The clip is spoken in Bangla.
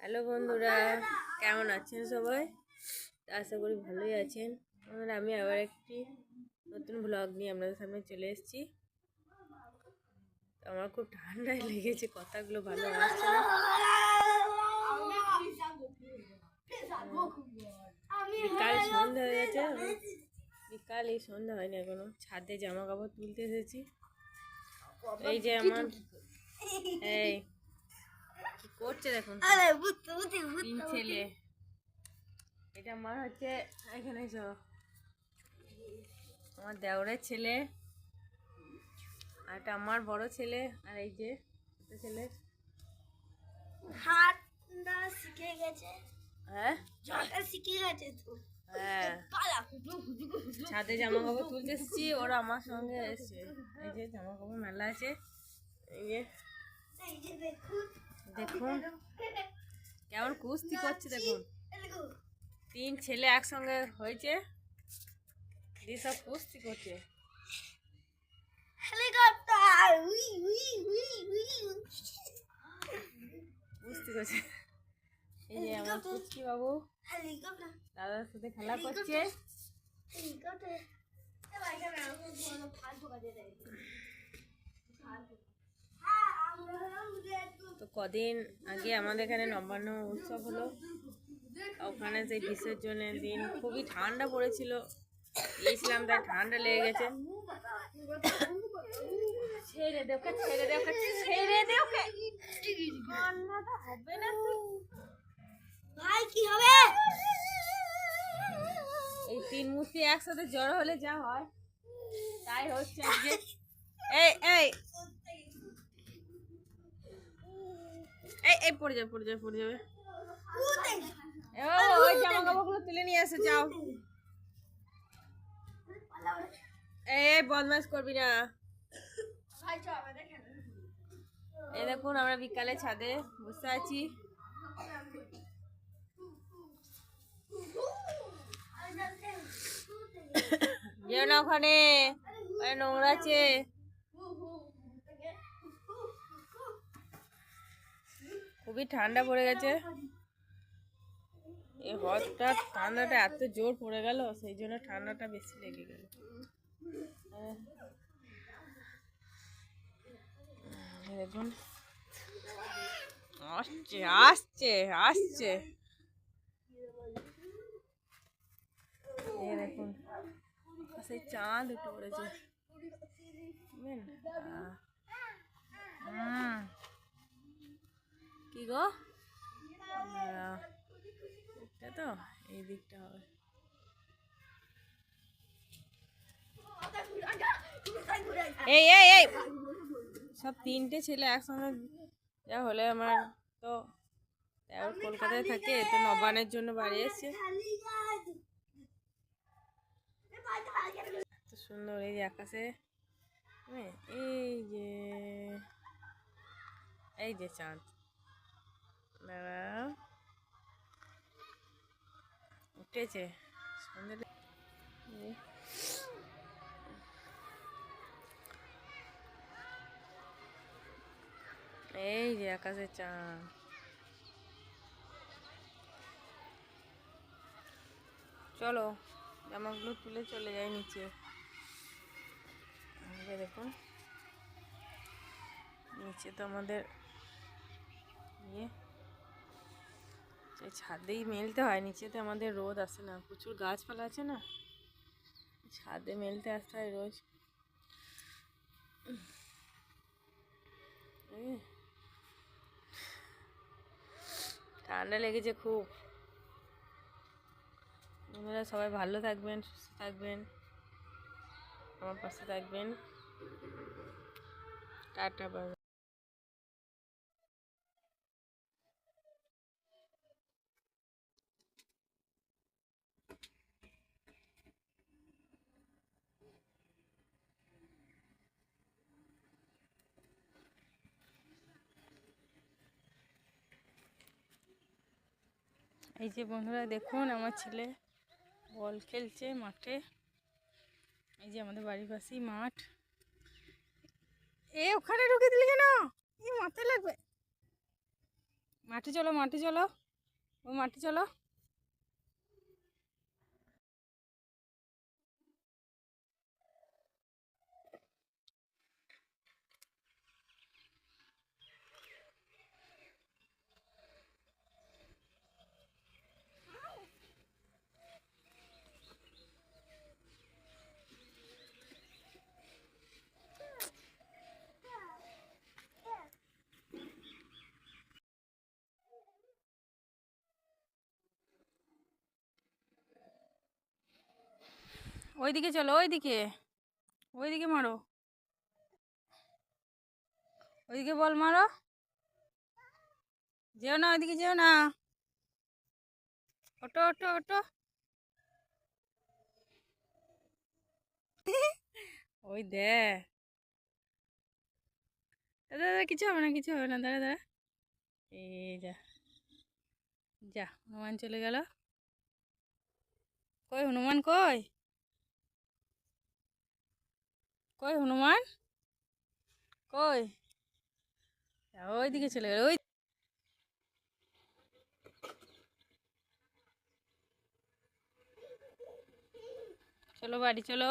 হ্যালো বন্ধুরা, কেমন আছেন সবাই? আশা করি ভালোই আছেন। আমি আবার একটি নতুন ব্লগ নিয়ে আপনাদের সামনে চলে এসেছি। আমার খুব ঠান্ডায় লেগেছে, কথাগুলো ভালো আসছে না। বিকাল সন্ধ্যা হয়ে গেছে, বিকাল এই সন্ধ্যা হয়নি এখনো। ছাদে জামা কাপড় তুলতে এসেছি। এই যে আমার এই কি করছে দেখুন, তিন ছেলে। এটা আমার হচ্ছে এখানে আমার দেওরের ছেলে, আর এটা আমার বড় ছেলে, আর এই যে ছোট ছেলে হাঁটা শিখে গেছে। হ্যাঁ হাঁটা শিখে গেছে তো। হ্যাঁ, ছাদে জামা কাপড় তুলতে এসেছি, ওরা আমার সঙ্গে এসছে। এই যে জামা কাপড় মেলা আছে, এই যে দেখুন কেমন কুস্তি করছে দেখুন। তিন ছেলে একসঙ্গে হয়েছে, দিয়ে সব কুস্তি করছে। হেলিকপ্টার কুস্তি করছে। এই যে আমার কুচকি বাবু দাদার সাথে খেলা করছে। তো কদিন আগে আমাদের এখানে নবান্ন উৎসব হলো, ওখানে সেই বিসর্জনের দিন খুবই ঠান্ডা পড়েছিল, গিয়েছিলাম, তাই ঠান্ডা লেগে গেছে। ছেড়ে দে ওকে, ছেড়ে দে ওকে, ছেড়ে দে ওকে, কান্নাটা হবে না তুই ভাই, কি হবে? এই তিন মূর্তি একসাথে জড়ো হলে যা হয় তাই হচ্ছে আজকে। এই এই এই এই পড়ে যাবে, পড়ে যাবে, পড়ে যাবে। ওই জামা কাপড়গুলো তুলে নিয়ে এসে যাও। এই বদমাশ করবি না। এই দেখুন আমরা বিকালে ছাদে বসে আছি। যেও না ওখানে, নোংরা আছে। খুবই ঠান্ডা পড়ে গেছে। এই হঠাৎ ঠান্ডাটা এত জোর পড়ে গেল, সেই জন্য ঠান্ডাটা বেশি লেগে গেল। দেখুন আসছে আসছে আসছে, এই দেখুন সেই চাঁদ উঠে পড়েছে। কি গো, এটা তো এই দিকটা হবে। এই এই এই সব তিনটে ছেলে একসঙ্গে যা হলে আমার তো কলকাতায় থাকে, তো নবান্নের জন্য বাড়ি এসছে। সুন্দর এই যে আকাশে, এই যে চাঁদ, দাঁড়াও উঠেছে সন্ধ্যে। এই যে আকাশে চাঁদ। চলো জামাগুলো তুলে চলে যাই নিচে। দেখুন নিচে তো আমাদের ছাদেই মেলতে হয়, নিচেতে আমাদের রোদ আসে না, প্রচুর গাছপালা আছে না, ছাদে মেলতে আসতে হয় রোজ। ঠান্ডা লেগেছে খুব। আপনারা সবাই ভালো থাকবেন, সুস্থ থাকবেন, আমার পাশে থাকবেন। Tata bye. এই যে বন্ধুরা দেখুন আমার ছেলে বল খেলছে মাঠে। এই যে আমাদের বাড়ির পাশেই মাঠ। এ ওখানে ঢুকে দিলি কেন? এই মাথায় লাগবে। মাঠে চলো, মাঠে চলো, ও মাঠে চলো। ওইদিকে চলো, ওইদিকে, ওইদিকে মারো, ওইদিকে বল মারো। যেও না, ওইদিকে যেও না। ওটো ওটো ওটো। ওই দে, দাদা দাদা, কিছু হবে না, কিছু হবে না, দাঁড়া দাঁড়া। এই যা, যা, হনুমান চলে গেল। কই হনুমান, কই কই হনুমান, কই? ওইদিকে চলে গেল, ওই। চলো বাড়ি চলো।